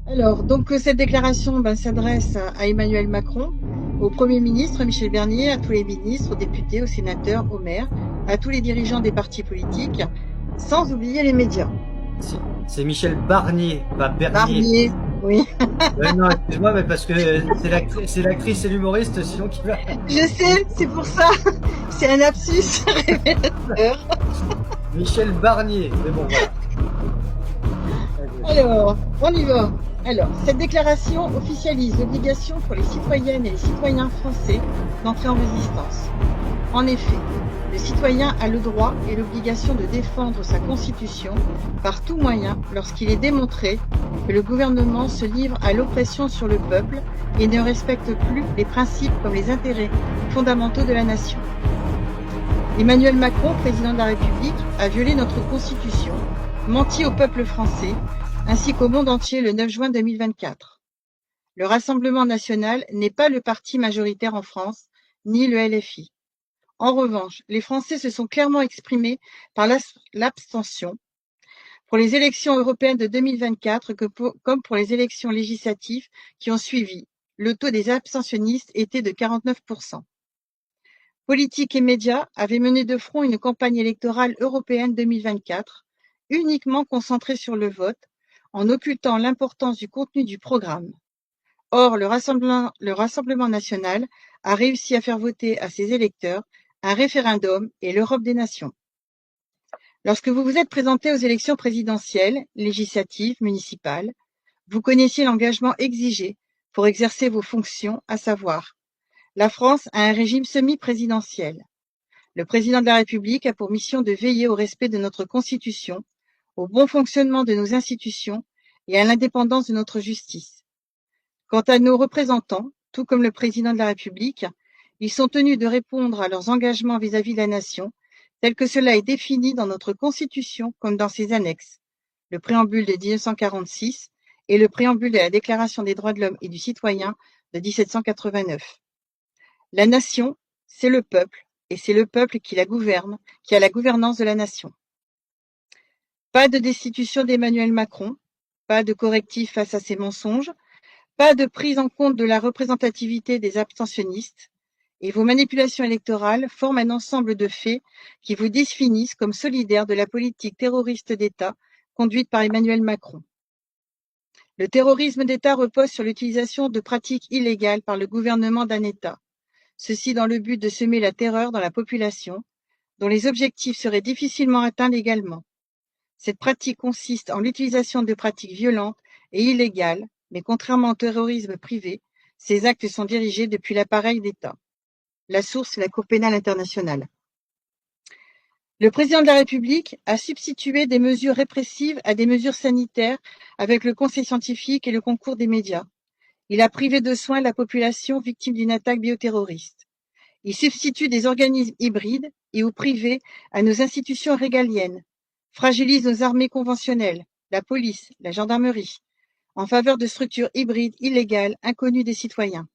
Alors, cette déclaration s'adresse à Emmanuel Macron, au Premier ministre Michel Barnier, à tous les ministres, aux députés, aux sénateurs, aux maires, à tous les dirigeants des partis politiques, sans oublier les médias. C'est Michel Barnier, pas Bernier. Barnier, oui, Ouais, non, excuse-moi, mais parce que c'est l'actrice et l'humoriste, sinon qui va. je sais, c'est pour ça, c'est un lapsus révélateur. Michel Barnier. Mais bon, voilà. Alors, on y va. Alors, cette déclaration officialise l'obligation pour les citoyennes et les citoyens français d'entrer en résistance. En effet, le citoyen a le droit et l'obligation de défendre sa constitution par tout moyen lorsqu'il est démontré que le gouvernement se livre à l'oppression sur le peuple et ne respecte plus les principes comme les intérêts fondamentaux de la nation. Emmanuel Macron, président de la République, a violé notre constitution, menti au peuple français, ainsi qu'au monde entier le 9 juin 2024. Le Rassemblement national n'est pas le parti majoritaire en France, ni le LFI. En revanche, les Français se sont clairement exprimés par l'abstention pour les élections européennes de 2024 comme pour les élections législatives qui ont suivi. Le taux des abstentionnistes était de 49%. Politique et médias avaient mené de front une campagne électorale européenne 2024, uniquement concentrée sur le vote, en occultant l'importance du contenu du programme. Or, le Rassemblement national a réussi à faire voter à ses électeurs un référendum et l'Europe des nations. Lorsque vous vous êtes présenté aux élections présidentielles, législatives, municipales, vous connaissiez l'engagement exigé pour exercer vos fonctions, à savoir, la France a un régime semi-présidentiel. Le président de la République a pour mission de veiller au respect de notre Constitution, au bon fonctionnement de nos institutions et à l'indépendance de notre justice. Quant à nos représentants, tout comme le président de la République, ils sont tenus de répondre à leurs engagements vis-à-vis de la nation, tel que cela est défini dans notre Constitution comme dans ses annexes, le préambule de 1946 et le préambule de la Déclaration des droits de l'homme et du citoyen de 1789. La nation, c'est le peuple, et c'est le peuple qui la gouverne, qui a la gouvernance de la nation. Pas de destitution d'Emmanuel Macron, pas de correctif face à ses mensonges, pas de prise en compte de la représentativité des abstentionnistes, et vos manipulations électorales forment un ensemble de faits qui vous définissent comme solidaires de la politique terroriste d'État conduite par Emmanuel Macron. Le terrorisme d'État repose sur l'utilisation de pratiques illégales par le gouvernement d'un État, ceci dans le but de semer la terreur dans la population, dont les objectifs seraient difficilement atteints légalement. Cette pratique consiste en l'utilisation de pratiques violentes et illégales, mais contrairement au terrorisme privé, ces actes sont dirigés depuis l'appareil d'État. La source est la Cour pénale internationale. Le président de la République a substitué des mesures répressives à des mesures sanitaires avec le conseil scientifique et le concours des médias. Il a privé de soins la population victime d'une attaque bioterroriste. Il substitue des organismes hybrides et ou privés à nos institutions régaliennes, fragilise nos armées conventionnelles, la police, la gendarmerie, en faveur de structures hybrides illégales inconnues des citoyens.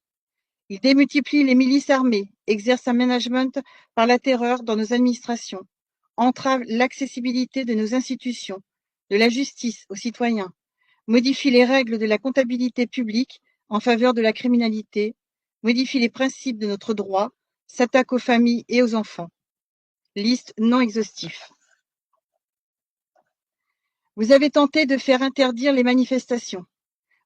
Il démultiplie les milices armées, exerce un management par la terreur dans nos administrations, entrave l'accessibilité de nos institutions, de la justice aux citoyens, modifie les règles de la comptabilité publique en faveur de la criminalité, modifie les principes de notre droit, s'attaque aux familles et aux enfants. Liste non exhaustive. Vous avez tenté de faire interdire les manifestations.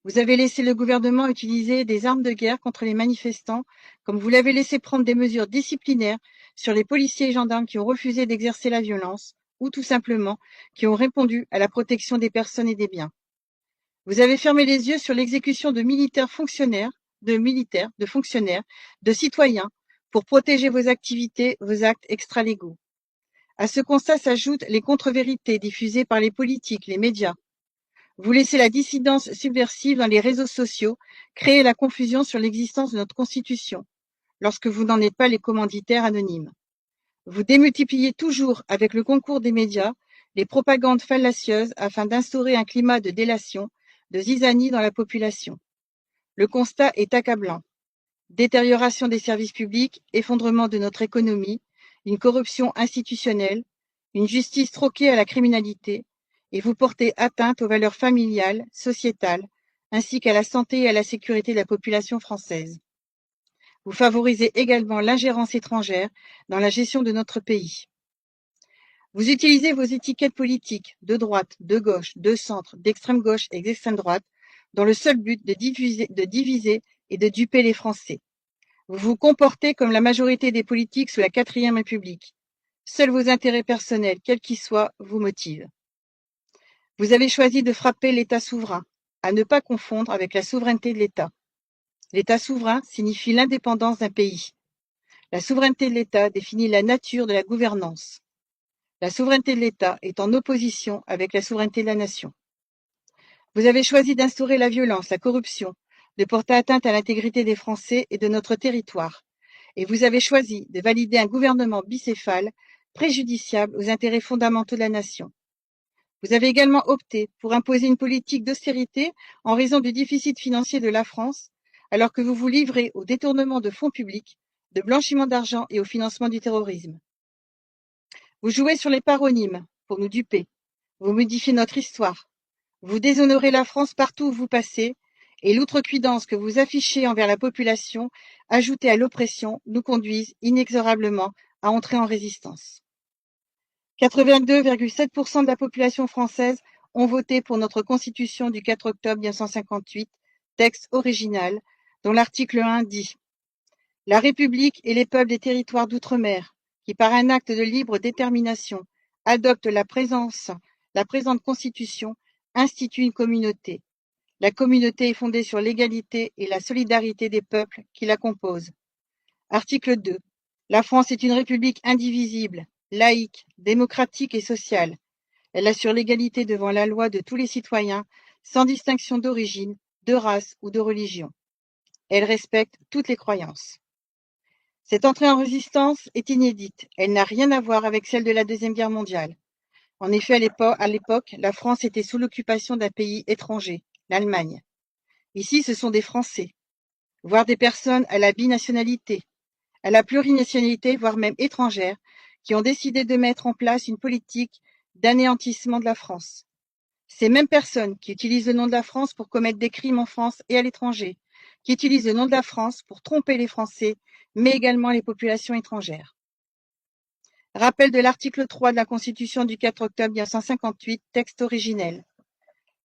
Vous avez laissé le gouvernement utiliser des armes de guerre contre les manifestants, comme vous l'avez laissé prendre des mesures disciplinaires sur les policiers et gendarmes qui ont refusé d'exercer la violence, ou tout simplement qui ont répondu à la protection des personnes et des biens. Vous avez fermé les yeux sur l'exécution de fonctionnaires, de citoyens, pour protéger vos activités, vos actes extralégaux. À ce constat s'ajoutent les contre-vérités diffusées par les politiques, les médias. Vous laissez la dissidence subversive dans les réseaux sociaux créer la confusion sur l'existence de notre Constitution, lorsque vous n'en êtes pas les commanditaires anonymes. Vous démultipliez toujours, avec le concours des médias, les propagandes fallacieuses afin d'instaurer un climat de délation, de zizanie dans la population. Le constat est accablant. Détérioration des services publics, effondrement de notre économie, une corruption institutionnelle, une justice troquée à la criminalité, et vous portez atteinte aux valeurs familiales, sociétales, ainsi qu'à la santé et à la sécurité de la population française. Vous favorisez également l'ingérence étrangère dans la gestion de notre pays. Vous utilisez vos étiquettes politiques de droite, de gauche, de centre, d'extrême gauche et d'extrême droite dans le seul but de diviser et de duper les Français. Vous vous comportez comme la majorité des politiques sous la 4e République. Seuls vos intérêts personnels, quels qu'ils soient, vous motivent. Vous avez choisi de frapper l'État souverain, à ne pas confondre avec la souveraineté de l'État. L'État souverain signifie l'indépendance d'un pays. La souveraineté de l'État définit la nature de la gouvernance. La souveraineté de l'État est en opposition avec la souveraineté de la nation. Vous avez choisi d'instaurer la violence, la corruption, de porter atteinte à l'intégrité des Français et de notre territoire. Et vous avez choisi de valider un gouvernement bicéphale, préjudiciable aux intérêts fondamentaux de la nation. Vous avez également opté pour imposer une politique d'austérité en raison du déficit financier de la France, alors que vous vous livrez au détournement de fonds publics, de blanchiment d'argent et au financement du terrorisme. Vous jouez sur les paronymes pour nous duper. Vous modifiez notre histoire. Vous déshonorez la France partout où vous passez, et l'outrecuidance que vous affichez envers la population, ajoutée à l'oppression, nous conduisent inexorablement à entrer en résistance. 82,7% de la population française ont voté pour notre Constitution du 4 octobre 1958, texte original, dont l'article 1 dit « La République et les peuples des territoires d'outre-mer, qui par un acte de libre détermination adoptent la présente Constitution, instituent une communauté. La communauté est fondée sur l'égalité et la solidarité des peuples qui la composent. » Article 2. La France est une république indivisible, laïque, démocratique et sociale. Elle assure l'égalité devant la loi de tous les citoyens, sans distinction d'origine, de race ou de religion. Elle respecte toutes les croyances. Cette entrée en résistance est inédite. Elle n'a rien à voir avec celle de la Deuxième Guerre mondiale. En effet, à l'époque, la France était sous l'occupation d'un pays étranger, l'Allemagne. Ici, ce sont des Français, voire des personnes à la binationalité, à la plurinationalité, voire même étrangère, qui ont décidé de mettre en place une politique d'anéantissement de la France. Ces mêmes personnes qui utilisent le nom de la France pour commettre des crimes en France et à l'étranger, qui utilisent le nom de la France pour tromper les Français, mais également les populations étrangères. Rappel de l'article 3 de la Constitution du 4 octobre 1958, texte originel.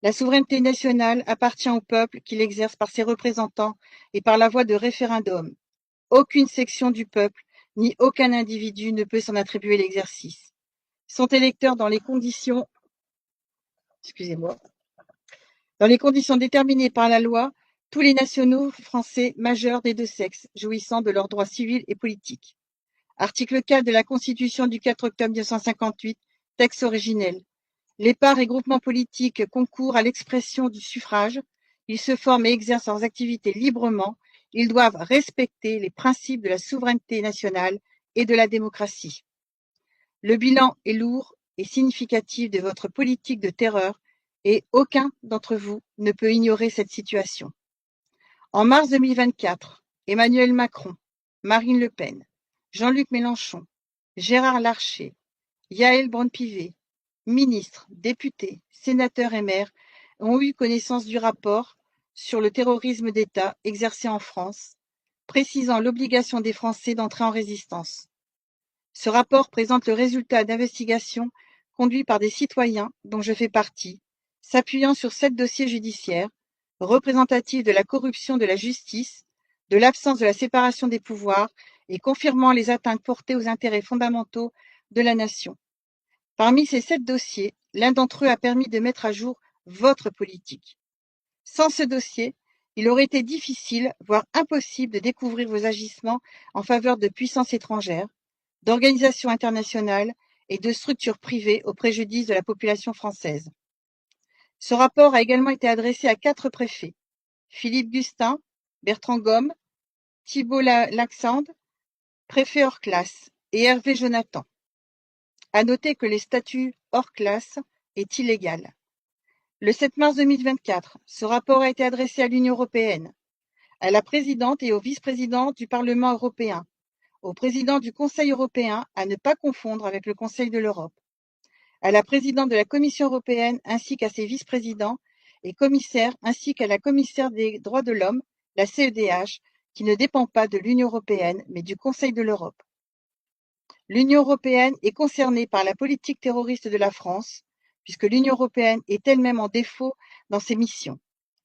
La souveraineté nationale appartient au peuple qui l'exerce par ses représentants et par la voie de référendum. Aucune section du peuple, ni aucun individu ne peut s'en attribuer l'exercice. Sont électeurs dans les conditions déterminées par la loi tous les nationaux français majeurs des deux sexes, jouissant de leurs droits civils et politiques. Article 4 de la Constitution du 4 octobre 1958, texte originel. Les parts et groupements politiques concourent à l'expression du suffrage. Ils se forment et exercent leurs activités librement. Ils doivent respecter les principes de la souveraineté nationale et de la démocratie. Le bilan est lourd et significatif de votre politique de terreur et aucun d'entre vous ne peut ignorer cette situation. En mars 2024, Emmanuel Macron, Marine Le Pen, Jean-Luc Mélenchon, Gérard Larcher, Yaël Braun-Pivet, ministres, députés, sénateurs et maires ont eu connaissance du rapport sur le terrorisme d'État exercé en France, précisant l'obligation des Français d'entrer en résistance. Ce rapport présente le résultat d'investigations conduites par des citoyens dont je fais partie, s'appuyant sur 7 dossiers judiciaires, représentatifs de la corruption de la justice, de l'absence de la séparation des pouvoirs et confirmant les atteintes portées aux intérêts fondamentaux de la nation. Parmi ces 7 dossiers, l'un d'entre eux a permis de mettre à jour votre politique. Sans ce dossier, il aurait été difficile, voire impossible de découvrir vos agissements en faveur de puissances étrangères, d'organisations internationales et de structures privées au préjudice de la population française. Ce rapport a également été adressé à 4 préfets, Philippe Gustin, Bertrand Gomme, Thibault Laxande, préfet hors classe, et Hervé Jonathan. À noter que les statuts hors classe est illégal. Le 7 mars 2024, ce rapport a été adressé à l'Union européenne, à la présidente et au vice-président du Parlement européen, au président du Conseil européen, à ne pas confondre avec le Conseil de l'Europe, à la présidente de la Commission européenne ainsi qu'à ses vice-présidents et commissaire, ainsi qu'à la commissaire des droits de l'homme, la CEDH, qui ne dépend pas de l'Union européenne, mais du Conseil de l'Europe. L'Union européenne est concernée par la politique terroriste de la France, puisque l'Union européenne est elle-même en défaut dans ses missions.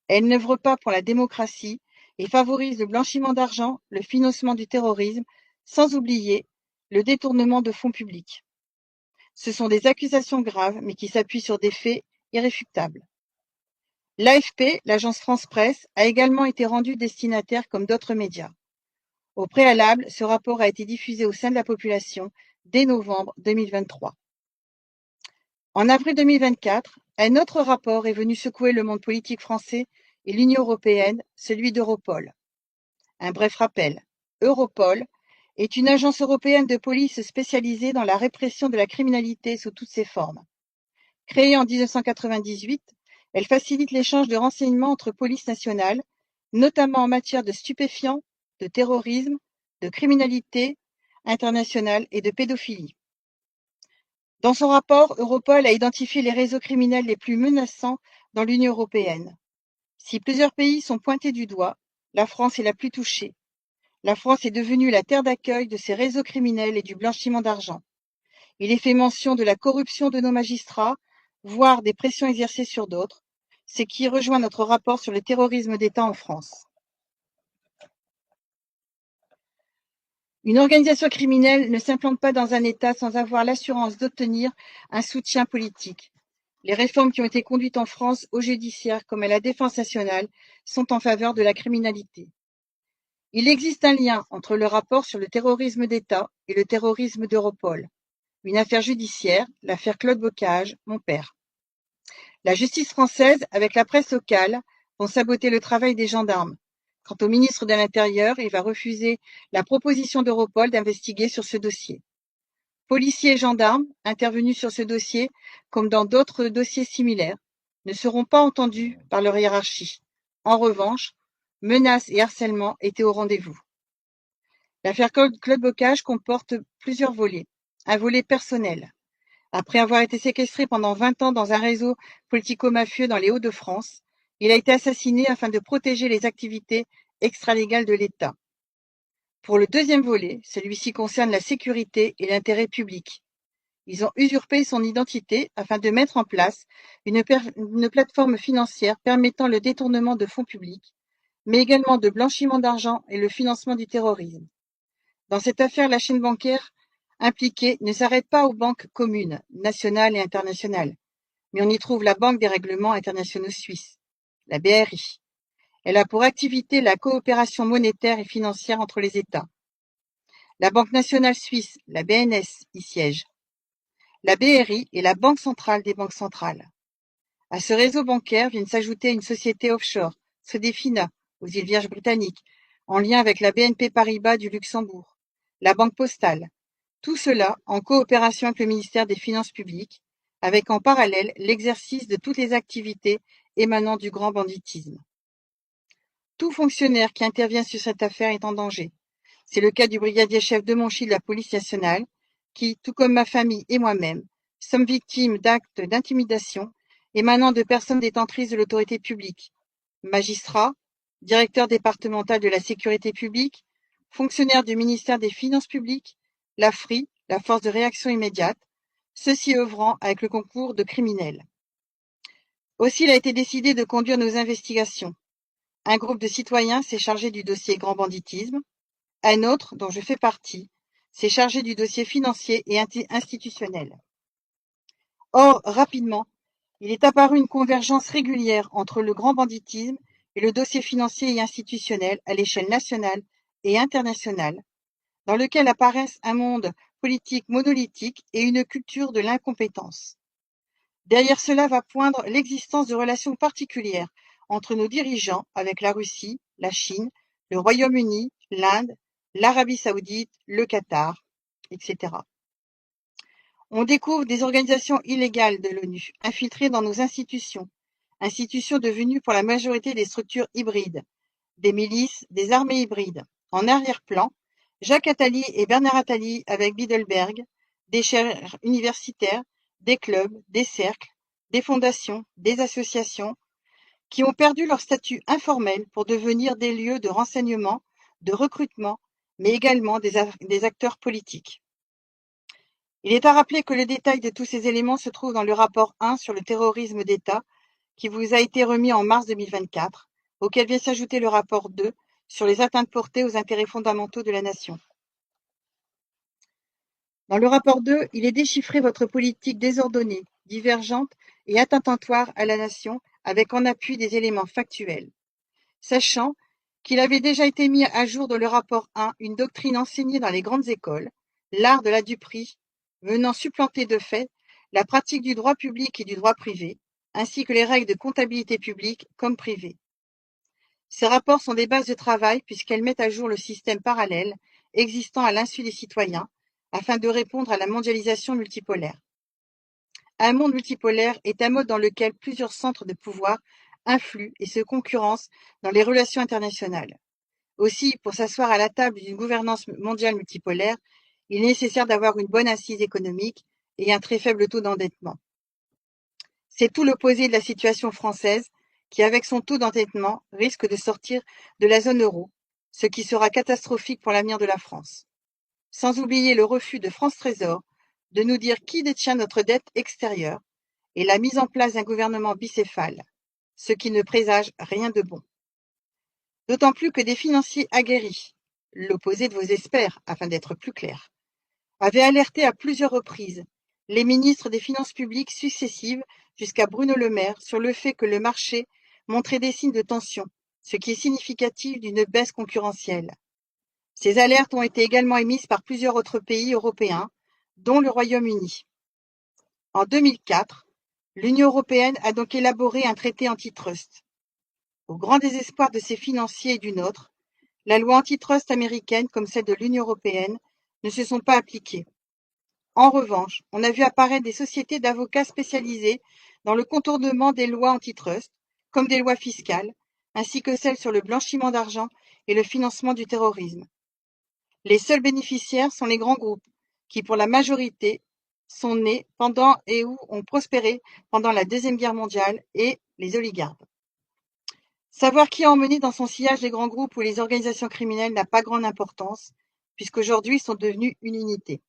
Elle n'œuvre pas pour la démocratie et favorise le blanchiment d'argent, le financement du terrorisme, sans oublier le détournement de fonds publics. Ce sont des accusations graves, mais qui s'appuient sur des faits irréfutables. L'AFP, l'agence France-Presse, a également été rendue destinataire comme d'autres médias. Au préalable, ce rapport a été diffusé au sein de la population dès novembre 2023. En avril 2024, un autre rapport est venu secouer le monde politique français et l'Union européenne, celui d'Europol. Un bref rappel, Europol est une agence européenne de police spécialisée dans la répression de la criminalité sous toutes ses formes. Créée en 1998, elle facilite l'échange de renseignements entre polices nationales, notamment en matière de stupéfiants, de terrorisme, de criminalité internationale et de pédophilie. Dans son rapport, Europol a identifié les réseaux criminels les plus menaçants dans l'Union européenne. Si plusieurs pays sont pointés du doigt, la France est la plus touchée. La France est devenue la terre d'accueil de ces réseaux criminels et du blanchiment d'argent. Il est fait mention de la corruption de nos magistrats, voire des pressions exercées sur d'autres, ce qui rejoint notre rapport sur le terrorisme d'État en France. Une organisation criminelle ne s'implante pas dans un État sans avoir l'assurance d'obtenir un soutien politique. Les réformes qui ont été conduites en France au judiciaire comme à la défense nationale sont en faveur de la criminalité. Il existe un lien entre le rapport sur le terrorisme d'État et le terrorisme d'Europol. Une affaire judiciaire, l'affaire Claude Bocage, mon père. La justice française, avec la presse locale, vont saboter le travail des gendarmes. Quant au ministre de l'Intérieur, il va refuser la proposition d'Europol d'investiguer sur ce dossier. Policiers et gendarmes, intervenus sur ce dossier, comme dans d'autres dossiers similaires, ne seront pas entendus par leur hiérarchie. En revanche, menaces et harcèlement étaient au rendez-vous. L'affaire Claude Bocage comporte plusieurs volets. Un volet personnel. Après avoir été séquestré pendant 20 ans dans un réseau politico-mafieux dans les Hauts-de-France, il a été assassiné afin de protéger les activités extralégales de l'État. Pour le deuxième volet, celui-ci concerne la sécurité et l'intérêt public. Ils ont usurpé son identité afin de mettre en place une plateforme financière permettant le détournement de fonds publics, mais également de blanchiment d'argent et le financement du terrorisme. Dans cette affaire, la chaîne bancaire impliquée ne s'arrête pas aux banques communes, nationales et internationales, mais on y trouve la Banque des règlements internationaux suisses, la BRI. Elle a pour activité la coopération monétaire et financière entre les États. La Banque nationale suisse, la BNS, y siège. La BRI est la banque centrale des banques centrales. À ce réseau bancaire viennent s'ajouter une société offshore, Sodefina, aux îles Vierges britanniques, en lien avec la BNP Paribas du Luxembourg, la Banque postale. Tout cela en coopération avec le ministère des Finances publiques, avec en parallèle l'exercice de toutes les activités émanant du grand banditisme. Tout fonctionnaire qui intervient sur cette affaire est en danger. C'est le cas du brigadier-chef de Monchy de la police nationale, qui, tout comme ma famille et moi-même, sommes victimes d'actes d'intimidation émanant de personnes détentrices de l'autorité publique, magistrats, directeur départemental de la sécurité publique, fonctionnaires du ministère des Finances publiques, la FRI, la force de réaction immédiate, ceux-ci œuvrant avec le concours de criminels. Aussi, il a été décidé de conduire nos investigations. Un groupe de citoyens s'est chargé du dossier grand banditisme. Un autre, dont je fais partie, s'est chargé du dossier financier et institutionnel. Or, rapidement, il est apparu une convergence régulière entre le grand banditisme et le dossier financier et institutionnel à l'échelle nationale et internationale, dans lequel apparaissent un monde politique monolithique et une culture de l'incompétence. Derrière cela va poindre l'existence de relations particulières entre nos dirigeants avec la Russie, la Chine, le Royaume-Uni, l'Inde, l'Arabie saoudite, le Qatar, etc. On découvre des organisations illégales de l'ONU, infiltrées dans nos institutions devenues pour la majorité des structures hybrides, des milices, des armées hybrides. En arrière-plan, Jacques Attali et Bernard Attali avec Bilderberg, des chaires universitaires, des clubs, des cercles, des fondations, des associations, qui ont perdu leur statut informel pour devenir des lieux de renseignement, de recrutement, mais également des acteurs politiques. Il est à rappeler que le détail de tous ces éléments se trouve dans le rapport 1 sur le terrorisme d'État qui vous a été remis en mars 2024, auquel vient s'ajouter le rapport 2 sur les atteintes portées aux intérêts fondamentaux de la nation. Dans le rapport 2, il est déchiffré votre politique désordonnée, divergente et attentatoire à la nation avec en appui des éléments factuels. Sachant qu'il avait déjà été mis à jour dans le rapport 1 une doctrine enseignée dans les grandes écoles, l'art de la duperie, venant supplanter de fait la pratique du droit public et du droit privé, ainsi que les règles de comptabilité publique comme privée. Ces rapports sont des bases de travail puisqu'elles mettent à jour le système parallèle existant à l'insu des citoyens afin de répondre à la mondialisation multipolaire. Un monde multipolaire est un mode dans lequel plusieurs centres de pouvoir influent et se concurrencent dans les relations internationales. Aussi, pour s'asseoir à la table d'une gouvernance mondiale multipolaire, il est nécessaire d'avoir une bonne assise économique et un très faible taux d'endettement. C'est tout l'opposé de la situation française qui, avec son taux d'endettement, risque de sortir de la zone euro, ce qui sera catastrophique pour l'avenir de la France. Sans oublier le refus de France Trésor de nous dire qui détient notre dette extérieure et la mise en place d'un gouvernement bicéphale, ce qui ne présage rien de bon. D'autant plus que des financiers aguerris, l'opposé de vos experts afin d'être plus clair, avaient alerté à plusieurs reprises les ministres des Finances publiques successives jusqu'à Bruno Le Maire sur le fait que le marché montrait des signes de tension, ce qui est significatif d'une baisse concurrentielle. Ces alertes ont été également émises par plusieurs autres pays européens, dont le Royaume-Uni. En 2004, l'Union européenne a donc élaboré un traité antitrust. Au grand désespoir de ses financiers et du nôtre, la loi antitrust américaine comme celle de l'Union européenne ne se sont pas appliquées. En revanche, on a vu apparaître des sociétés d'avocats spécialisées dans le contournement des lois antitrust, comme des lois fiscales, ainsi que celles sur le blanchiment d'argent et le financement du terrorisme. Les seuls bénéficiaires sont les grands groupes, qui pour la majorité sont nés pendant et ou ont prospéré pendant la Deuxième Guerre mondiale, et les oligarques. Savoir qui a emmené dans son sillage les grands groupes ou les organisations criminelles n'a pas grande importance, puisqu'aujourd'hui ils sont devenus une unité.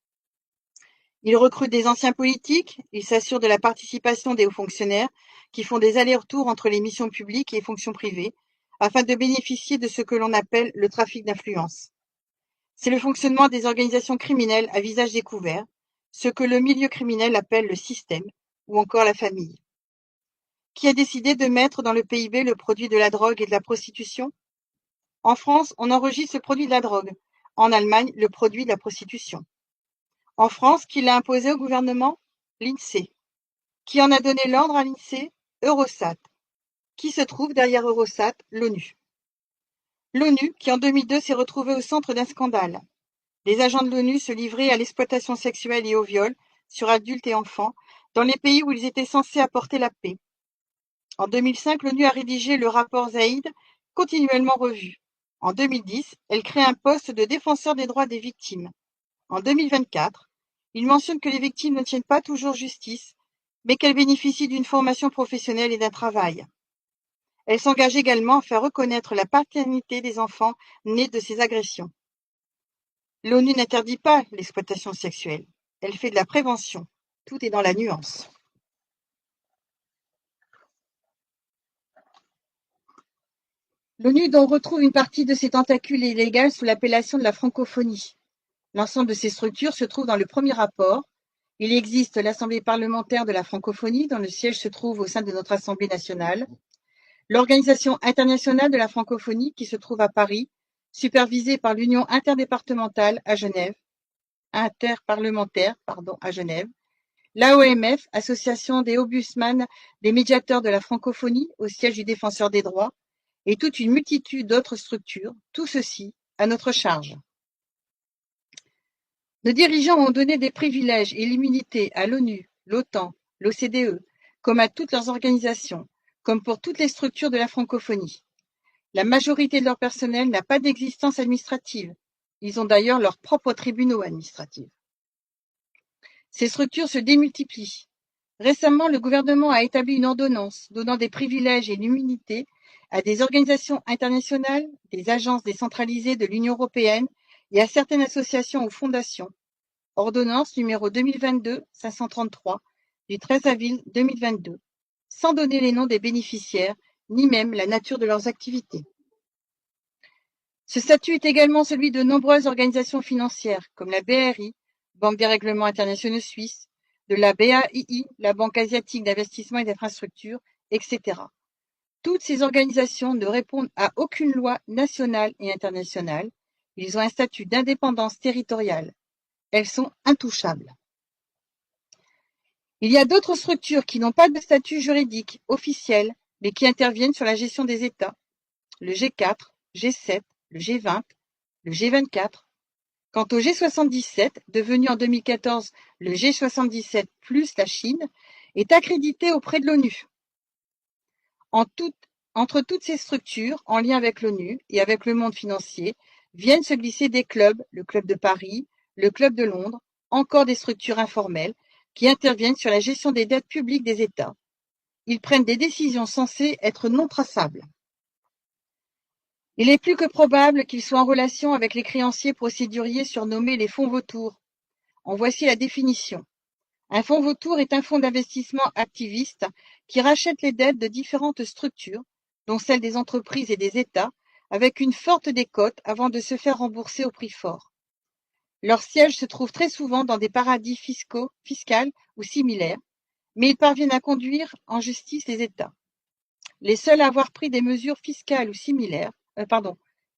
Ils recrutent des anciens politiques, ils s'assurent de la participation des hauts fonctionnaires qui font des allers-retours entre les missions publiques et les fonctions privées, afin de bénéficier de ce que l'on appelle le trafic d'influence. C'est le fonctionnement des organisations criminelles à visage découvert, ce que le milieu criminel appelle le système, ou encore la famille. Qui a décidé de mettre dans le PIB le produit de la drogue et de la prostitution? En France, on enregistre le produit de la drogue. En Allemagne, le produit de la prostitution. En France, qui l'a imposé au gouvernement? L'INSEE. Qui en a donné l'ordre à l'INSEE? Eurostat. Qui se trouve derrière Eurostat? L'ONU. L'ONU, qui en 2002 s'est retrouvée au centre d'un scandale. Des agents de l'ONU se livraient à l'exploitation sexuelle et au viol sur adultes et enfants dans les pays où ils étaient censés apporter la paix. En 2005, l'ONU a rédigé le rapport Zaïd, continuellement revu. En 2010, elle crée un poste de défenseur des droits des victimes. En 2024, il mentionne que les victimes ne tiennent pas toujours justice, mais qu'elles bénéficient d'une formation professionnelle et d'un travail. Elle s'engage également à faire reconnaître la paternité des enfants nés de ces agressions. L'ONU n'interdit pas l'exploitation sexuelle, elle fait de la prévention. Tout est dans la nuance. L'ONU donc retrouve une partie de ses tentacules illégales sous l'appellation de la francophonie. L'ensemble de ces structures se trouve dans le premier rapport. Il existe l'Assemblée parlementaire de la francophonie, dont le siège se trouve au sein de notre Assemblée nationale. L'Organisation internationale de la francophonie, qui se trouve à Paris, supervisée par l'Union interparlementaire à Genève. L'AOMF, Association des ombudsman des médiateurs de la francophonie, au siège du Défenseur des droits, et toute une multitude d'autres structures, tout ceci à notre charge. Nos dirigeants ont donné des privilèges et l'immunité à l'ONU, l'OTAN, l'OCDE, comme à toutes leurs organisations, comme pour toutes les structures de la francophonie. La majorité de leur personnel n'a pas d'existence administrative. Ils ont d'ailleurs leurs propres tribunaux administratifs. Ces structures se démultiplient, Récemment, le gouvernement a établi une ordonnance donnant des privilèges et l'immunité à des organisations internationales, des agences décentralisées de l'Union européenne et à certaines associations ou fondations. Ordonnance numéro 2022-533 du 13 avril 2022, sans donner les noms des bénéficiaires ni même la nature de leurs activités. Ce statut est également celui de nombreuses organisations financières comme la BRI, Banque des règlements internationaux suisse, de la BAII, la Banque asiatique d'investissement et d'infrastructure, etc. Toutes ces organisations ne répondent à aucune loi nationale et internationale. Ils ont un statut d'indépendance territoriale. Elles sont intouchables. Il y a d'autres structures qui n'ont pas de statut juridique officiel, mais qui interviennent sur la gestion des États. Le G4, G7, le G20, le G24. Quant au G77, devenu en 2014 le G77 plus la Chine, est accrédité auprès de l'ONU. Entre toutes ces structures, en lien avec l'ONU et avec le monde financier, viennent se glisser des clubs, le Club de Paris, le Club de Londres, encore des structures informelles qui interviennent sur la gestion des dettes publiques des États. Ils prennent des décisions censées être non traçables. Il est plus que probable qu'ils soient en relation avec les créanciers procéduriers surnommés les fonds vautours. En voici la définition. Un fonds vautour est un fonds d'investissement activiste qui rachète les dettes de différentes structures, dont celles des entreprises et des États, avec une forte décote avant de se faire rembourser au prix fort. Leur siège se trouve très souvent dans des paradis fiscaux ou similaires, mais ils parviennent à conduire en justice les États. Les seuls à avoir pris des mesures fiscales ou similaires,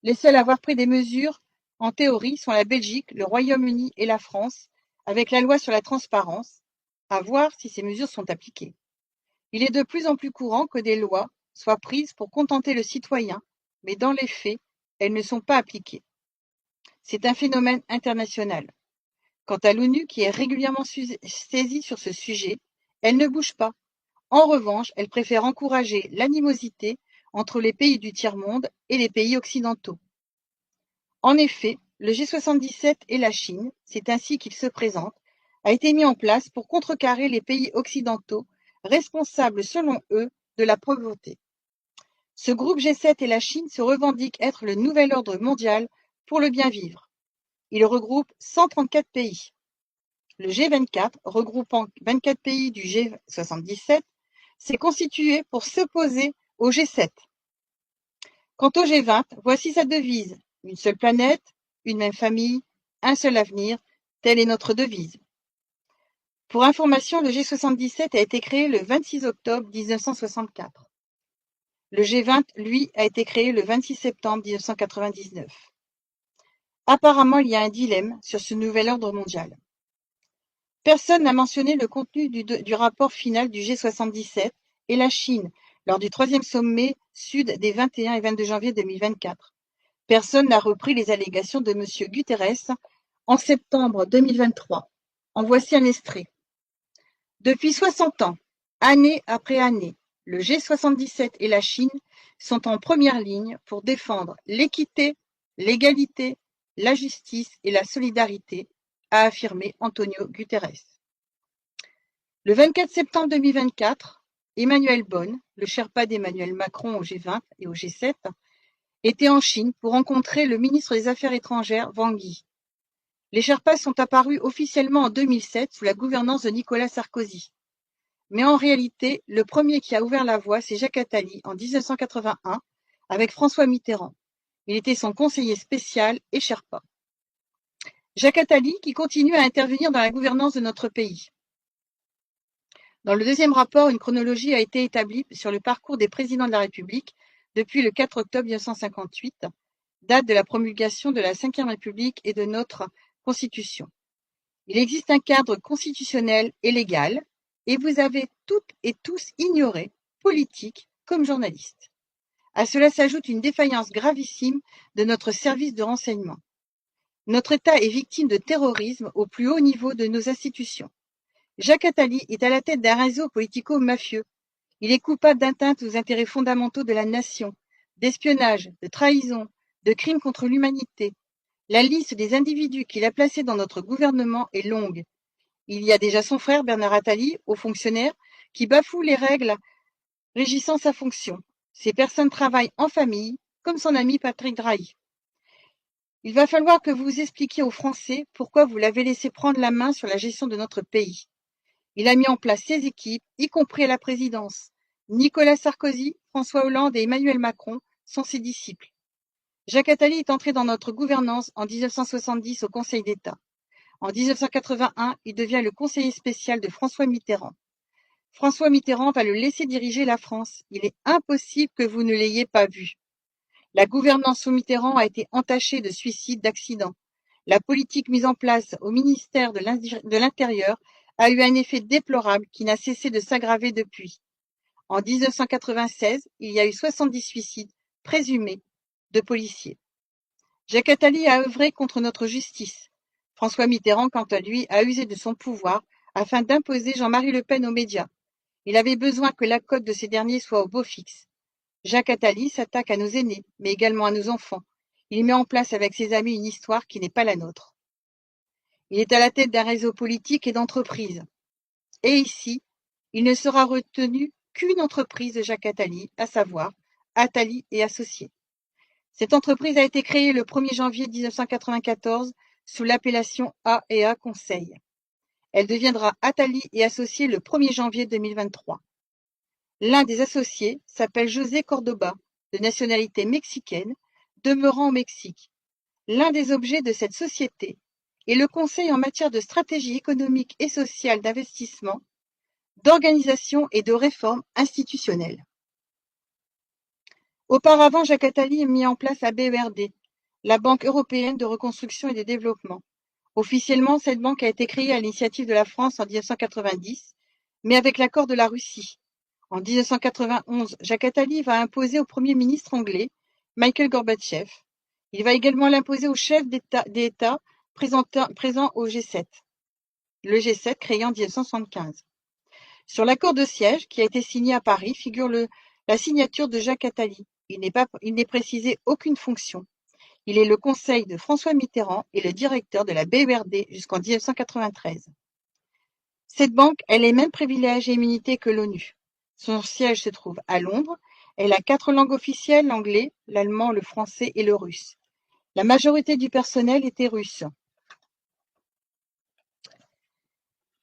les seuls à avoir pris des mesures en théorie sont la Belgique, le Royaume-Uni et la France, avec la loi sur la transparence, à voir si ces mesures sont appliquées. Il est de plus en plus courant que des lois soient prises pour contenter le citoyen, mais dans les faits, elles ne sont pas appliquées. C'est un phénomène international. Quant à l'ONU, qui est régulièrement saisie sur ce sujet, elle ne bouge pas. En revanche, elle préfère encourager l'animosité entre les pays du tiers-monde et les pays occidentaux. En effet, le G77 et la Chine, c'est ainsi qu'il se présente, a été mis en place pour contrecarrer les pays occidentaux, responsables selon eux de la pauvreté. Ce groupe G7 et la Chine se revendiquent être le nouvel ordre mondial pour le bien vivre. Il regroupe 134 pays. Le G24, regroupant 24 pays du G77, s'est constitué pour s'opposer au G7. Quant au G20, voici sa devise. Une seule planète, une même famille, un seul avenir, telle est notre devise. Pour information, le G77 a été créé le 26 octobre 1964. Le G20, lui, a été créé le 26 septembre 1999. Apparemment, il y a un dilemme sur ce nouvel ordre mondial. Personne n'a mentionné le contenu du rapport final du G77 et la Chine lors du 3e sommet Sud des 21 et 22 janvier 2024. Personne n'a repris les allégations de M. Guterres en septembre 2023. En voici un extrait. Depuis 60 ans, année après année, le G77 et la Chine sont en première ligne pour défendre l'équité, l'égalité, la justice et la solidarité, a affirmé Antonio Guterres. Le 24 septembre 2024, Emmanuel Bonne, le Sherpa d'Emmanuel Macron au G20 et au G7, était en Chine pour rencontrer le ministre des Affaires étrangères Wang Yi. Les Sherpas sont apparus officiellement en 2007 sous la gouvernance de Nicolas Sarkozy. Mais en réalité, le premier qui a ouvert la voie, c'est Jacques Attali en 1981 avec François Mitterrand. Il était son conseiller spécial et Sherpa. Jacques Attali qui continue à intervenir dans la gouvernance de notre pays. Dans le deuxième rapport, une chronologie a été établie sur le parcours des présidents de la République depuis le 4 octobre 1958, date de la promulgation de la Ve République et de notre Constitution. Il existe un cadre constitutionnel et légal, et vous avez toutes et tous ignoré, politiques comme journalistes. À cela s'ajoute une défaillance gravissime de notre service de renseignement. Notre État est victime de terrorisme au plus haut niveau de nos institutions. Jacques Attali est à la tête d'un réseau politico-mafieux. Il est coupable d'atteinte aux intérêts fondamentaux de la nation, d'espionnage, de trahison, de crimes contre l'humanité. La liste des individus qu'il a placés dans notre gouvernement est longue. Il y a déjà son frère Bernard Attali, haut fonctionnaire, qui bafoue les règles régissant sa fonction. Ces personnes travaillent en famille, comme son ami Patrick Drahi. Il va falloir que vous expliquiez aux Français pourquoi vous l'avez laissé prendre la main sur la gestion de notre pays. Il a mis en place ses équipes, y compris à la présidence. Nicolas Sarkozy, François Hollande et Emmanuel Macron sont ses disciples. Jacques Attali est entré dans notre gouvernance en 1970 au Conseil d'État. En 1981, il devient le conseiller spécial de François Mitterrand. François Mitterrand va le laisser diriger la France. Il est impossible que vous ne l'ayez pas vu. La gouvernance sous Mitterrand a été entachée de suicides, d'accidents. La politique mise en place au ministère de l'Intérieur a eu un effet déplorable qui n'a cessé de s'aggraver depuis. En 1996, il y a eu 70 suicides présumés de policiers. Jacques Attali a œuvré contre notre justice. François Mitterrand, quant à lui, a usé de son pouvoir afin d'imposer Jean-Marie Le Pen aux médias. Il avait besoin que la cote de ces derniers soit au beau fixe. Jacques Attali s'attaque à nos aînés, mais également à nos enfants. Il met en place avec ses amis une histoire qui n'est pas la nôtre. Il est à la tête d'un réseau politique et d'entreprises. Et ici, il ne sera retenu qu'une entreprise de Jacques Attali, à savoir Attali et Associés. Cette entreprise a été créée le 1er janvier 1994 sous l'appellation A&A Conseil. Elle deviendra Attali et Associés le 1er janvier 2023. L'un des associés s'appelle José Cordoba, de nationalité mexicaine, demeurant au Mexique. L'un des objets de cette société est le conseil en matière de stratégie économique et sociale d'investissement, d'organisation et de réforme institutionnelle. Auparavant, Jacques Attali a mis en place la BERD, la Banque européenne de reconstruction et de développement. Officiellement, cette banque a été créée à l'initiative de la France en 1990, mais avec l'accord de la Russie. En 1991, Jacques Attali va imposer au Premier ministre anglais, Michael Gorbatchev. Il va également l'imposer aux chefs d'État présents au G7. Le G7 créé en 1975. Sur l'accord de siège qui a été signé à Paris figure la signature de Jacques Attali. Il n'est précisé aucune fonction. Il est le conseil de François Mitterrand et le directeur de la BERD jusqu'en 1993. Cette banque a les mêmes privilèges et immunités que l'ONU. Son siège se trouve à Londres. Elle a 4 langues officielles, l'anglais, l'allemand, le français et le russe. La majorité du personnel était russe.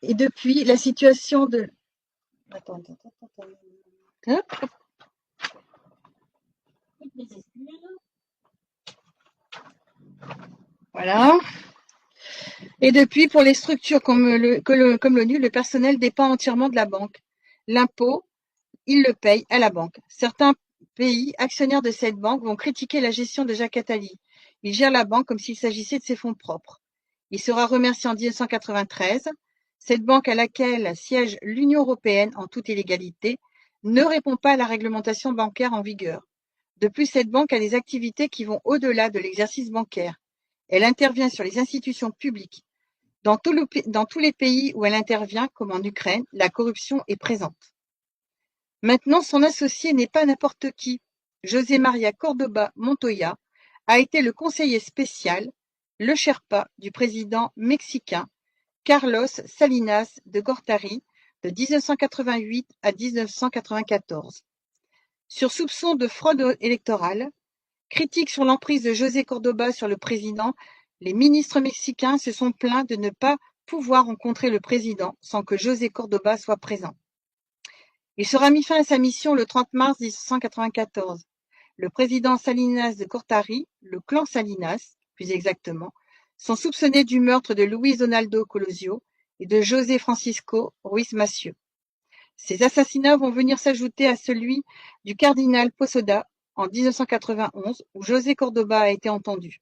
Et depuis, la situation de... Voilà. Et depuis, pour les structures comme l'ONU, le personnel dépend entièrement de la banque. L'impôt, il le paye à la banque. Certains pays actionnaires de cette banque vont critiquer la gestion de Jacques Attali. Il gère la banque comme s'il s'agissait de ses fonds propres. Il sera remercié en 1993. Cette banque à laquelle siège l'Union européenne en toute illégalité ne répond pas à la réglementation bancaire en vigueur. De plus, cette banque a des activités qui vont au-delà de l'exercice bancaire. Elle intervient sur les institutions publiques. Dans tous les pays où elle intervient, comme en Ukraine, la corruption est présente. Maintenant, son associé n'est pas n'importe qui. José María Córdoba Montoya a été le conseiller spécial, le Sherpa du président mexicain Carlos Salinas de Gortari de 1988 à 1994. Sur soupçon de fraude électorale, critique sur l'emprise de José Córdoba sur le président, les ministres mexicains se sont plaints de ne pas pouvoir rencontrer le président sans que José Córdoba soit présent. Il sera mis fin à sa mission le 30 mars 1994. Le président Salinas de Gortari, le clan Salinas, plus exactement, sont soupçonnés du meurtre de Luis Donaldo Colosio et de José Francisco Ruiz Massieu. Ces assassinats vont venir s'ajouter à celui du cardinal Posadas en 1991, où José Córdoba a été entendu.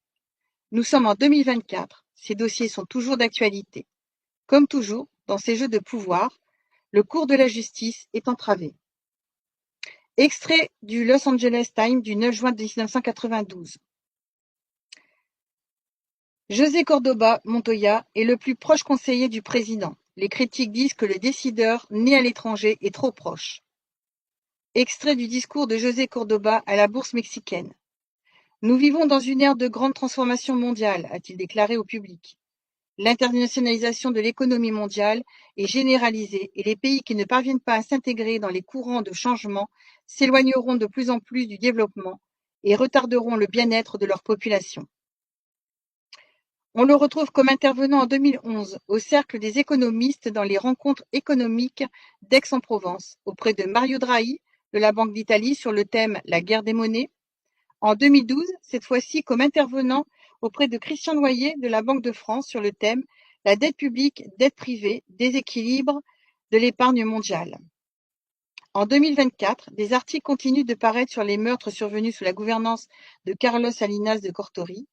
Nous sommes en 2024, ces dossiers sont toujours d'actualité. Comme toujours, dans ces jeux de pouvoir, le cours de la justice est entravé. Extrait du Los Angeles Times du 9 juin 1992. José Córdoba Montoya est le plus proche conseiller du président. Les critiques disent que le décideur, né à l'étranger, est trop proche. Extrait du discours de José Córdoba à la bourse mexicaine. Nous vivons dans une ère de grande transformation mondiale, a-t-il déclaré au public. L'internationalisation de l'économie mondiale est généralisée et les pays qui ne parviennent pas à s'intégrer dans les courants de changement s'éloigneront de plus en plus du développement et retarderont le bien-être de leur population. On le retrouve comme intervenant en 2011 au Cercle des économistes dans les rencontres économiques d'Aix-en-Provence, auprès de Mario Draghi de la Banque d'Italie sur le thème La guerre des monnaies. En 2012, cette fois-ci comme intervenant auprès de Christian Noyer de la Banque de France sur le thème La dette publique, dette privée, déséquilibre de l'épargne mondiale. En 2024, des articles continuent de paraître sur les meurtres survenus sous la gouvernance de Carlos Salinas de Gortari,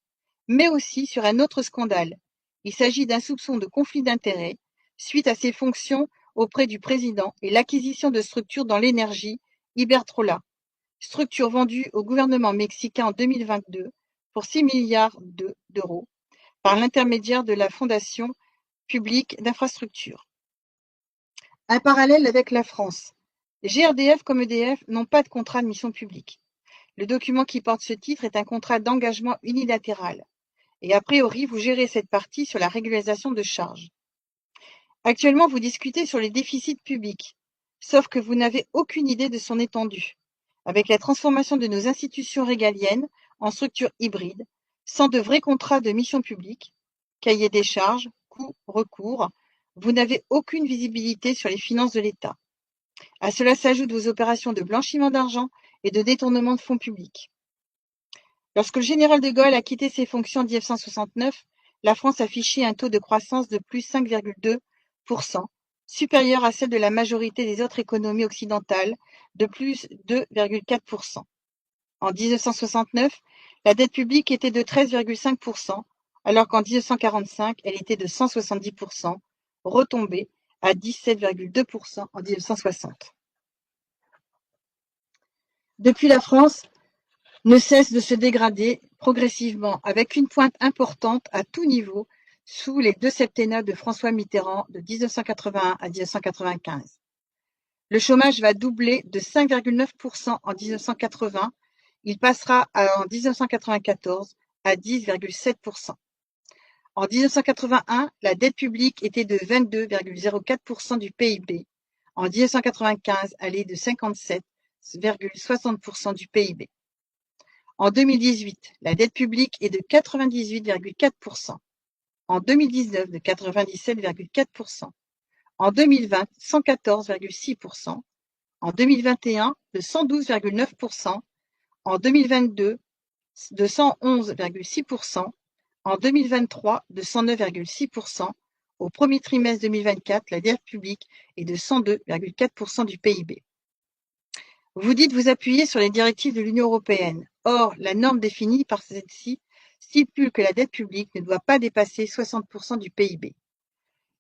mais aussi sur un autre scandale. Il s'agit d'un soupçon de conflit d'intérêts suite à ses fonctions auprès du président et l'acquisition de structures dans l'énergie, Iberdrola, structure vendue au gouvernement mexicain en 2022 pour 6 milliards d'euros par l'intermédiaire de la Fondation publique d'infrastructures. Un parallèle avec la France. GRDF comme EDF n'ont pas de contrat de mission publique. Le document qui porte ce titre est un contrat d'engagement unilatéral. Et a priori, vous gérez cette partie sur la régularisation de charges. Actuellement, vous discutez sur les déficits publics, sauf que vous n'avez aucune idée de son étendue. Avec la transformation de nos institutions régaliennes en structures hybrides, sans de vrais contrats de mission publique, cahier des charges, coûts, recours, vous n'avez aucune visibilité sur les finances de l'État. À cela s'ajoutent vos opérations de blanchiment d'argent et de détournement de fonds publics. Lorsque le général de Gaulle a quitté ses fonctions en 1969, la France affichait un taux de croissance de plus 5,2%, supérieur à celle de la majorité des autres économies occidentales, de plus 2,4%. En 1969, la dette publique était de 13,5%, alors qu'en 1945, elle était de 170%, retombée à 17,2% en 1960. Depuis, la France ne cesse de se dégrader progressivement, avec une pointe importante à tout niveau sous les 2 septennats de François Mitterrand de 1981 à 1995. Le chômage va doubler de 5,9% en 1980, il passera en 1994 à 10,7%. En 1981, la dette publique était de 22,04% du PIB. En 1995, elle est de 57,60% du PIB. En 2018, la dette publique est de 98,4%. En 2019, de 97,4%. En 2020, 114,6%. En 2021, de 112,9%. En 2022, de 111,6%. En 2023, de 109,6%. Au premier trimestre 2024, la dette publique est de 102,4% du PIB. Vous dites vous appuyer sur les directives de l'Union européenne. Or, la norme définie par celle-ci stipule que la dette publique ne doit pas dépasser 60% du PIB.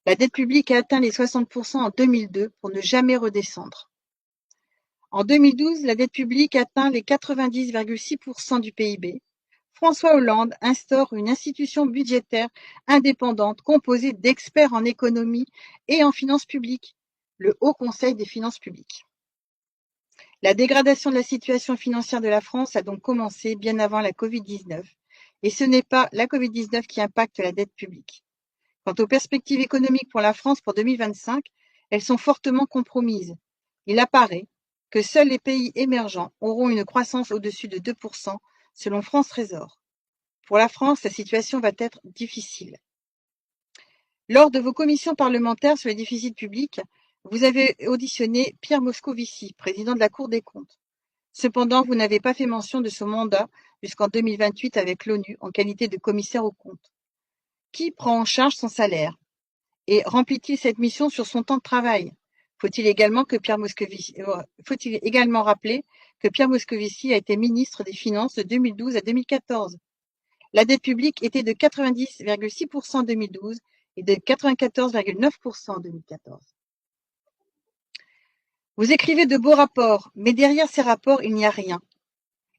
La dette publique a atteint les 60% en 2002 pour ne jamais redescendre. En 2012, la dette publique atteint les 90,6% du PIB. François Hollande instaure une institution budgétaire indépendante composée d'experts en économie et en finances publiques, le Haut Conseil des finances publiques. La dégradation de la situation financière de la France a donc commencé bien avant la Covid-19, et ce n'est pas la Covid-19 qui impacte la dette publique. Quant aux perspectives économiques pour la France pour 2025, elles sont fortement compromises. Il apparaît que seuls les pays émergents auront une croissance au-dessus de 2%, selon France Trésor. Pour la France, la situation va être difficile. Lors de vos commissions parlementaires sur les déficits publics, vous avez auditionné Pierre Moscovici, président de la Cour des comptes. Cependant, vous n'avez pas fait mention de son mandat jusqu'en 2028 avec l'ONU en qualité de commissaire aux comptes. Qui prend en charge son salaire? Et remplit-il cette mission sur son temps de travail? Faut-il également rappeler que Pierre Moscovici a été ministre des Finances de 2012 à 2014? La dette publique était de 90,6% en 2012 et de 94,9% en 2014. Vous écrivez de beaux rapports, mais derrière ces rapports, il n'y a rien.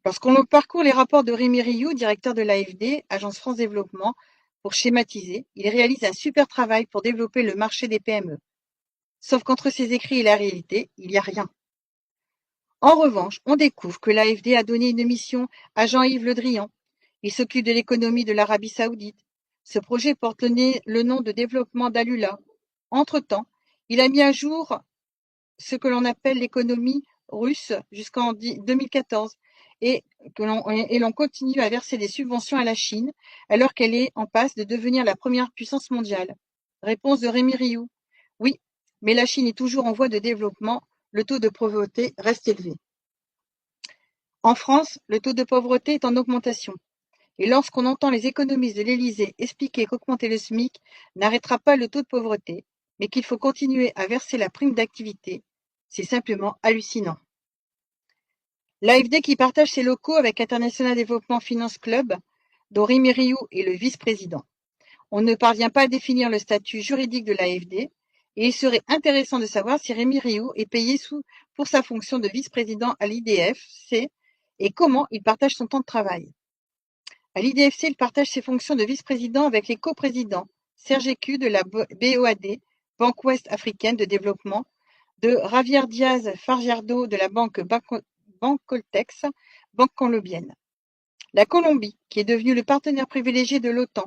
Lorsqu'on parcourt les rapports de Rémi Rioux, directeur de l'AFD, Agence France Développement, pour schématiser, il réalise un super travail pour développer le marché des PME. Sauf qu'entre ses écrits et la réalité, il n'y a rien. En revanche, on découvre que l'AFD a donné une mission à Jean-Yves Le Drian. Il s'occupe de l'économie de l'Arabie Saoudite. Ce projet porte le nom de développement d'Alula. Entre-temps, il a mis à jour ce que l'on appelle l'économie russe jusqu'en 2014 et l'on continue à verser des subventions à la Chine alors qu'elle est en passe de devenir la première puissance mondiale. Réponse de Rémi Rioux. Oui, mais la Chine est toujours en voie de développement, le taux de pauvreté reste élevé. En France, le taux de pauvreté est en augmentation. Et lorsqu'on entend les économistes de l'Élysée expliquer qu'augmenter le SMIC n'arrêtera pas le taux de pauvreté, mais qu'il faut continuer à verser la prime d'activité, c'est simplement hallucinant. L'AFD qui partage ses locaux avec International Development Finance Club, dont Rémi Rioux est le vice-président. On ne parvient pas à définir le statut juridique de l'AFD, et il serait intéressant de savoir si Rémi Rioux est payé pour sa fonction de vice-président à l'IDFC et comment il partage son temps de travail. À l'IDFC, il partage ses fonctions de vice-président avec les coprésidents Serge Écu de la BOAD, Banque Ouest Africaine de Développement, de Javier Diaz Fargiardo de la Banque Bancoltex, Banque colombienne. La Colombie, qui est devenue le partenaire privilégié de l'OTAN.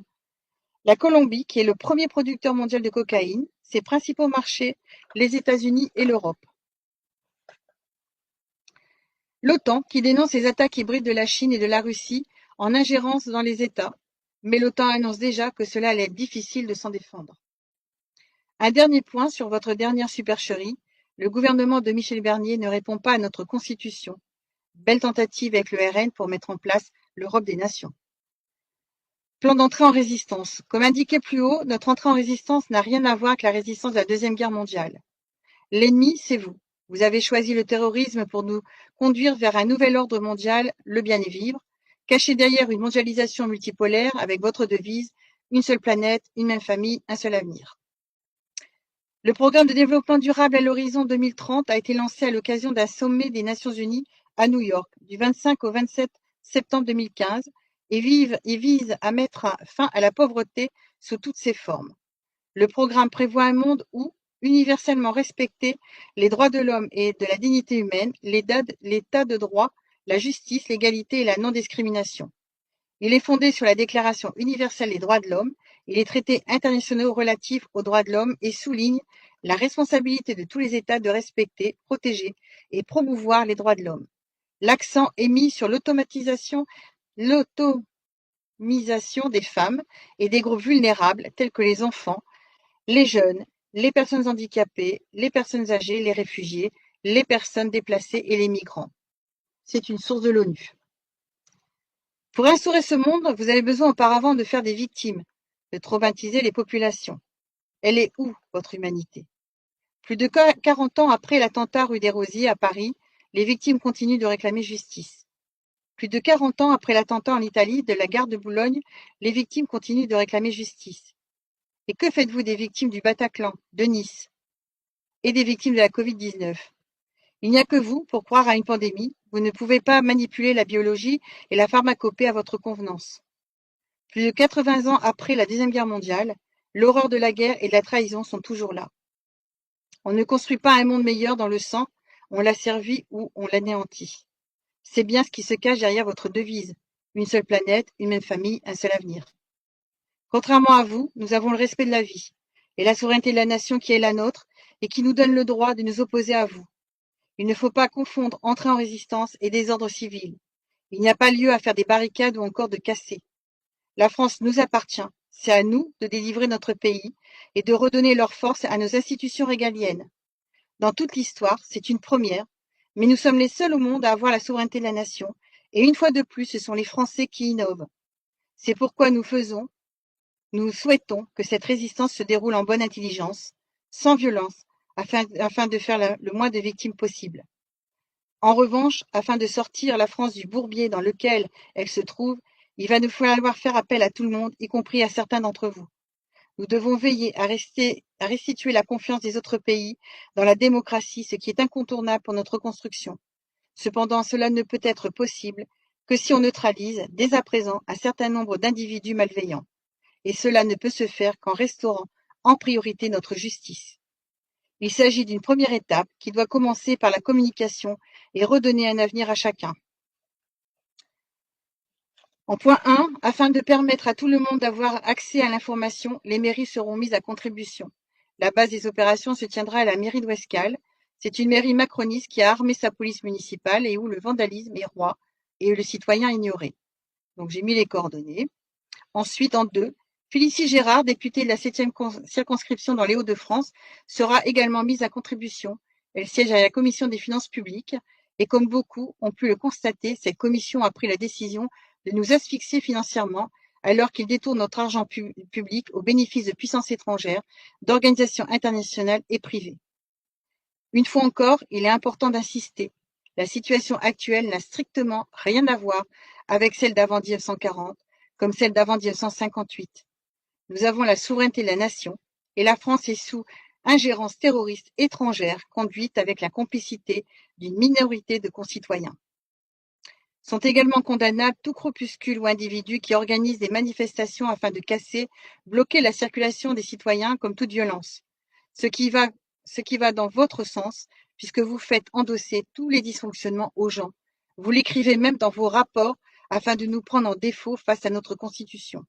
La Colombie, qui est le premier producteur mondial de cocaïne, ses principaux marchés, les États-Unis et l'Europe. L'OTAN, qui dénonce les attaques hybrides de la Chine et de la Russie en ingérence dans les États, mais l'OTAN annonce déjà que cela allait être difficile de s'en défendre. Un dernier point sur votre dernière supercherie, le gouvernement de Michel Barnier ne répond pas à notre Constitution. Belle tentative avec le RN pour mettre en place l'Europe des nations. Plan d'entrée en résistance. Comme indiqué plus haut, notre entrée en résistance n'a rien à voir avec la résistance de la Deuxième Guerre mondiale. L'ennemi, c'est vous. Vous avez choisi le terrorisme pour nous conduire vers un nouvel ordre mondial, le bien et vivre, caché derrière une mondialisation multipolaire avec votre devise, une seule planète, une même famille, un seul avenir. Le programme de développement durable à l'horizon 2030 a été lancé à l'occasion d'un sommet des Nations Unies à New York, du 25 au 27 septembre 2015, et vise à mettre fin à la pauvreté sous toutes ses formes. Le programme prévoit un monde où, universellement respectés les droits de l'homme et de la dignité humaine, l'état de droit, la justice, l'égalité et la non-discrimination. Il est fondé sur la Déclaration universelle des droits de l'homme et les traités internationaux relatifs aux droits de l'homme et souligne la responsabilité de tous les États de respecter, protéger et promouvoir les droits de l'homme. L'accent est mis sur l'autonomisation des femmes et des groupes vulnérables tels que les enfants, les jeunes, les personnes handicapées, les personnes âgées, les réfugiés, les personnes déplacées et les migrants. C'est une source de l'ONU. Pour instaurer ce monde, vous avez besoin auparavant de faire des victimes, de traumatiser les populations. Elle est où, votre humanité? Plus de 40 ans après l'attentat rue des Rosiers à Paris, les victimes continuent de réclamer justice. Plus de 40 ans après l'attentat en Italie de la gare de Boulogne, les victimes continuent de réclamer justice. Et que faites-vous des victimes du Bataclan, de Nice et des victimes de la Covid-19? Il n'y a que vous pour croire à une pandémie. Vous ne pouvez pas manipuler la biologie et la pharmacopée à votre convenance. Plus de 80 ans après la Deuxième Guerre mondiale, l'horreur de la guerre et de la trahison sont toujours là. On ne construit pas un monde meilleur dans le sang, on l'a servi ou on l'anéantit. C'est bien ce qui se cache derrière votre devise. Une seule planète, une même famille, un seul avenir. Contrairement à vous, nous avons le respect de la vie et la souveraineté de la nation qui est la nôtre et qui nous donne le droit de nous opposer à vous. Il ne faut pas confondre entrée en résistance et désordre civil. Il n'y a pas lieu à faire des barricades ou encore de casser. La France nous appartient. C'est à nous de délivrer notre pays et de redonner leur force à nos institutions régaliennes. Dans toute l'histoire, c'est une première, mais nous sommes les seuls au monde à avoir la souveraineté de la nation, et une fois de plus, ce sont les Français qui innovent. C'est pourquoi nous souhaitons que cette résistance se déroule en bonne intelligence, sans violence, afin de faire le moins de victimes possible. En revanche, afin de sortir la France du bourbier dans lequel elle se trouve, il va nous falloir faire appel à tout le monde, y compris à certains d'entre vous. Nous devons veiller à restituer la confiance des autres pays dans la démocratie, ce qui est incontournable pour notre construction. Cependant, cela ne peut être possible que si on neutralise, dès à présent, un certain nombre d'individus malveillants. Et cela ne peut se faire qu'en restaurant en priorité notre justice. Il s'agit d'une première étape qui doit commencer par la communication et redonner un avenir à chacun. En point 1, afin de permettre à tout le monde d'avoir accès à l'information, les mairies seront mises à contribution. La base des opérations se tiendra à la mairie d'Ouescal. C'est une mairie macroniste qui a armé sa police municipale et où le vandalisme est roi et le citoyen ignoré. Donc j'ai mis les coordonnées. Ensuite, en 2, Félicie Gérard, députée de la 7e circonscription dans les Hauts-de-France, sera également mise à contribution. Elle siège à la commission des finances publiques et comme beaucoup ont pu le constater, cette commission a pris la décision de nous asphyxier financièrement alors qu'ils détournent notre argent public au bénéfice de puissances étrangères, d'organisations internationales et privées. Une fois encore, il est important d'insister. La situation actuelle n'a strictement rien à voir avec celle d'avant 1940, comme celle d'avant 1958. Nous avons la souveraineté de la nation et la France est sous ingérence terroriste étrangère conduite avec la complicité d'une minorité de concitoyens. Sont également condamnables tout groupuscule ou individu qui organise des manifestations afin de casser, bloquer la circulation des citoyens comme toute violence. Ce qui va dans votre sens, puisque vous faites endosser tous les dysfonctionnements aux gens. Vous l'écrivez même dans vos rapports afin de nous prendre en défaut face à notre Constitution.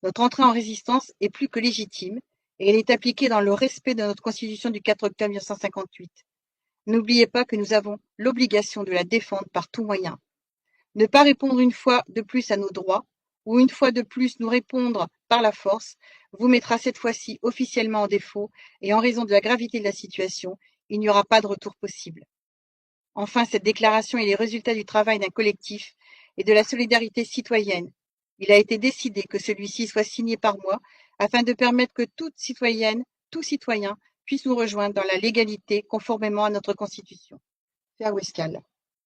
Notre entrée en résistance est plus que légitime et elle est appliquée dans le respect de notre Constitution du 4 octobre 1958. N'oubliez pas que nous avons l'obligation de la défendre par tout moyen. Ne pas répondre une fois de plus à nos droits ou une fois de plus nous répondre par la force vous mettra cette fois-ci officiellement en défaut et en raison de la gravité de la situation, il n'y aura pas de retour possible. Enfin, cette déclaration est le résultat du travail d'un collectif et de la solidarité citoyenne. Il a été décidé que celui-ci soit signé par moi afin de permettre que toute citoyenne, tout citoyen puisse nous rejoindre dans la légalité conformément à notre Constitution. Faire Ouescal.